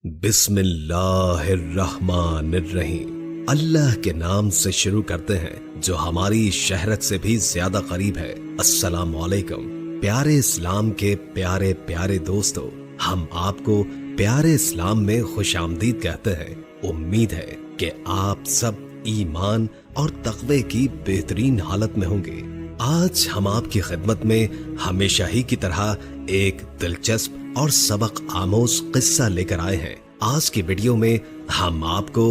بسم اللہ الرحمن الرحیم۔ اللہ کے نام سے شروع کرتے ہیں جو ہماری شہرت سے بھی زیادہ قریب ہے۔ السلام علیکم پیارے اسلام کے پیارے پیارے دوستو، ہم آپ کو پیارے اسلام میں خوش آمدید کہتے ہیں۔ امید ہے کہ آپ سب ایمان اور تقوی کی بہترین حالت میں ہوں گے۔ آج ہم آپ کی خدمت میں ہمیشہ ہی کی طرح ایک دلچسپ اور سبق آموز قصہ لے کر آئے ہیں۔ آج کی ویڈیو میں ہم آپ کو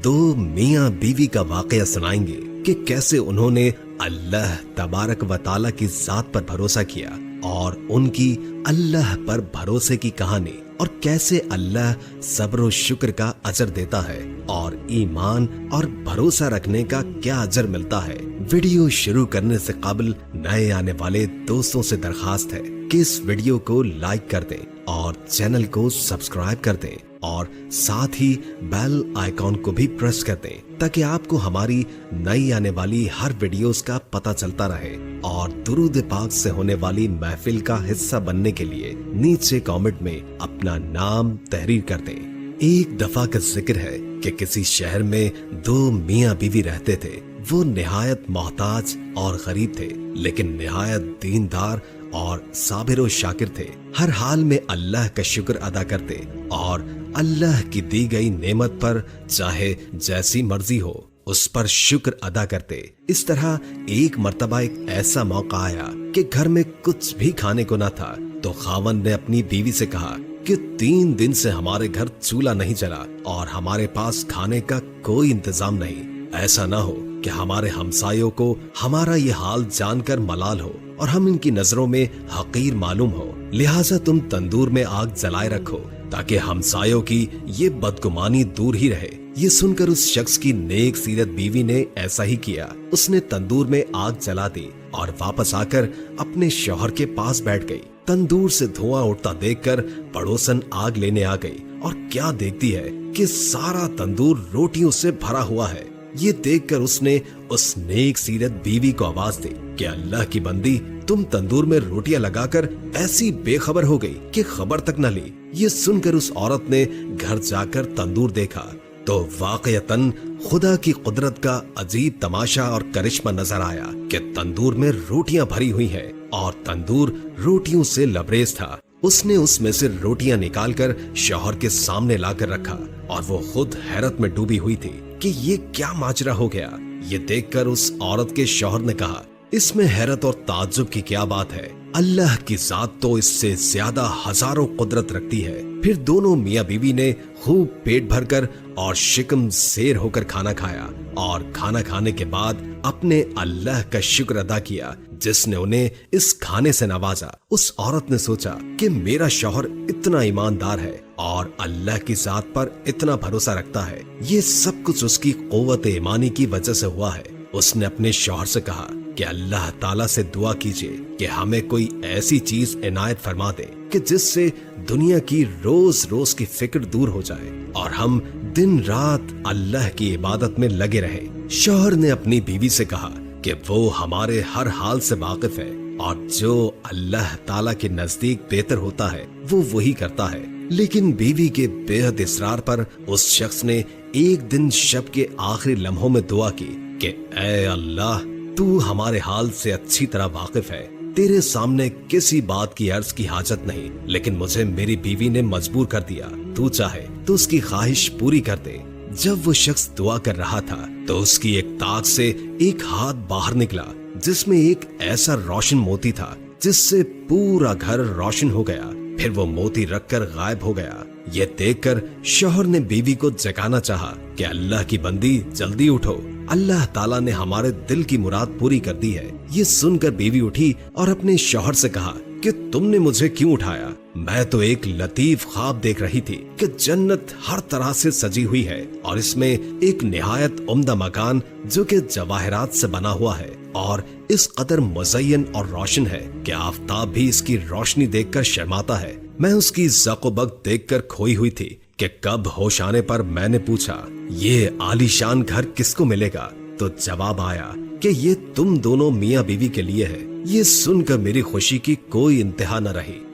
دو میاں بیوی کا واقعہ سنائیں گے کہ کیسے انہوں نے اللہ تبارک و تعالیٰ کی ذات پر بھروسہ کیا اور ان کی اللہ پر بھروسے کی کہانی، اور کیسے اللہ صبر و شکر کا اجر دیتا ہے اور ایمان اور بھروسہ رکھنے کا کیا اجر ملتا ہے۔ ویڈیو شروع کرنے سے قبل نئے آنے والے دوستوں سے درخواست ہے کہ اس ویڈیو کو لائک کر دیں اور چینل کو سبسکرائب کر دیں اور ساتھ ہی بیل آئیکن کو بھی پریس کر دیں تاکہ آپ کو ہماری نئی آنے والی ہر ویڈیوز کا پتہ چلتا رہے۔ اور درود پاک سے ہونے والی محفل کا حصہ بننے کے لیے نیچے کامنٹ میں اپنا نام تحریر کر دیں۔ ایک دفعہ کا ذکر ہے کہ کسی شہر میں دو میاں بیوی رہتے تھے۔ وہ نہایت محتاج اور غریب تھے، لیکن نہایت دیندار اور صابر و شاکر تھے۔ ہر حال میں اللہ کا شکر ادا کرتے اور اللہ کی دی گئی نعمت پر چاہے جیسی مرضی ہو اس پر شکر ادا کرتے۔ اس طرح ایک مرتبہ ایک ایسا موقع آیا کہ گھر میں کچھ بھی کھانے کو نہ تھا، تو خاوند نے اپنی بیوی سے کہا کہ 3 دن سے ہمارے گھر چولہا نہیں چلا اور ہمارے پاس کھانے کا کوئی انتظام نہیں۔ ایسا نہ ہو کہ ہمارے ہمسایوں کو ہمارا یہ حال جان کر ملال ہو اور ہم ان کی نظروں میں حقیر معلوم ہو، لہٰذا تم تندور میں آگ جلائے رکھو تاکہ ہمسایوں کی یہ بدگمانی دور ہی رہے۔ یہ سن کر اس شخص کی نیک سیرت بیوی نے ایسا ہی کیا۔ اس نے تندور میں آگ جلا دی اور واپس آ کر اپنے شوہر کے پاس بیٹھ گئی۔ تندور سے دھواں اٹھتا دیکھ کر پڑوسن آگ لینے آ گئی اور کیا دیکھتی ہے کہ سارا تندور روٹیوں سے بھرا ہوا ہے۔ یہ دیکھ کر اس نے اس نیک سیرت بیوی کو آواز دی کہ اللہ کی بندی، تم تندور میں روٹیاں لگا کر ایسی بے خبر ہو گئی کہ خبر تک نہ لی۔ یہ سن کر اس عورت نے گھر جا کر تندور دیکھا تو واقعتاً خدا کی قدرت کا عجیب تماشا اور کرشمہ نظر آیا کہ تندور میں روٹیاں بھری ہوئی ہیں اور تندور روٹیوں سے لبریز تھا۔ اس نے اس میں سے روٹیاں نکال کر شوہر کے سامنے لا کر رکھا اور وہ خود حیرت میں ڈوبی ہوئی تھی کہ یہ کیا ماجرا ہو گیا۔ یہ دیکھ کر اس عورت کے شوہر نے کہا، اس میں حیرت اور تعجب کی کیا بات ہے؟ اللہ کی ذات تو اس سے زیادہ ہزاروں قدرت رکھتی ہے۔ پھر دونوں میاں بیوی نے خوب پیٹ بھر کر اور شکم سیر ہو کر کھانا کھایا اور کھانا کھانے کے بعد اپنے اللہ کا شکر ادا کیا جس نے انہیں اس کھانے سے نوازا۔ اس عورت نے سوچا کہ میرا شوہر اتنا ایماندار ہے اور اللہ کی ذات پر اتنا بھروسہ رکھتا ہے، یہ سب کچھ اس کی قوت ایمانی کی وجہ سے ہوا ہے۔ اس نے اپنے شوہر سے کہا کہ اللہ تعالیٰ سے دعا کیجیے کہ ہمیں کوئی ایسی چیز عنایت فرما دے کہ جس سے دنیا کی روز روز کی فکر دور ہو جائے اور ہم دن رات اللہ کی عبادت میں لگے رہیں۔ شوہر نے اپنی بیوی سے کہا کہ وہ ہمارے ہر حال سے واقف ہے اور جو اللہ تعالیٰ کے نزدیک بہتر ہوتا ہے وہ وہی کرتا ہے۔ لیکن بیوی کے بے حد اصرار پر اس شخص نے ایک دن شب کے آخری لمحوں میں دعا کی کہ اے اللہ، تو ہمارے حال سے اچھی طرح واقف ہے، تیرے سامنے کسی بات کی عرض کی حاجت نہیں، لیکن مجھے میری بیوی نے مجبور کر دیا، تو چاہے تو اس کی خواہش پوری کر دے۔ جب وہ شخص دعا کر رہا تھا تو اس کی ایک طاق سے ایک ہاتھ باہر نکلا جس میں ایک ایسا روشن موتی تھا جس سے پورا گھر روشن ہو گیا۔ پھر وہ موتی رکھ کر غائب ہو گیا۔ یہ دیکھ کر شوہر نے بیوی کو جگانا چاہا کہ اللہ کی بندی جلدی اٹھو، اللہ تعالیٰ نے ہمارے دل کی مراد پوری کر دی ہے۔ یہ سن کر بیوی اٹھی اور اپنے شوہر سے کہا کہ تم نے مجھے کیوں اٹھایا؟ میں تو ایک لطیف خواب دیکھ رہی تھی کہ جنت ہر طرح سے سجی ہوئی ہے اور اس میں ایک نہایت عمدہ مکان جو کہ جواہرات سے بنا ہوا ہے اور اس قدر مزین اور روشن ہے کہ آفتاب بھی اس کی روشنی دیکھ کر شرماتا ہے۔ میں اس کی ذوق و بخت دیکھ کر کھوئی ہوئی تھی کہ کب ہوش آنے پر میں نے پوچھا، یہ عالیشان گھر کس کو ملے گا؟ تو جواب آیا کہ یہ تم دونوں میاں بیوی کے لیے ہے۔ یہ سن کر میری خوشی کی کوئی انتہا نہ رہی۔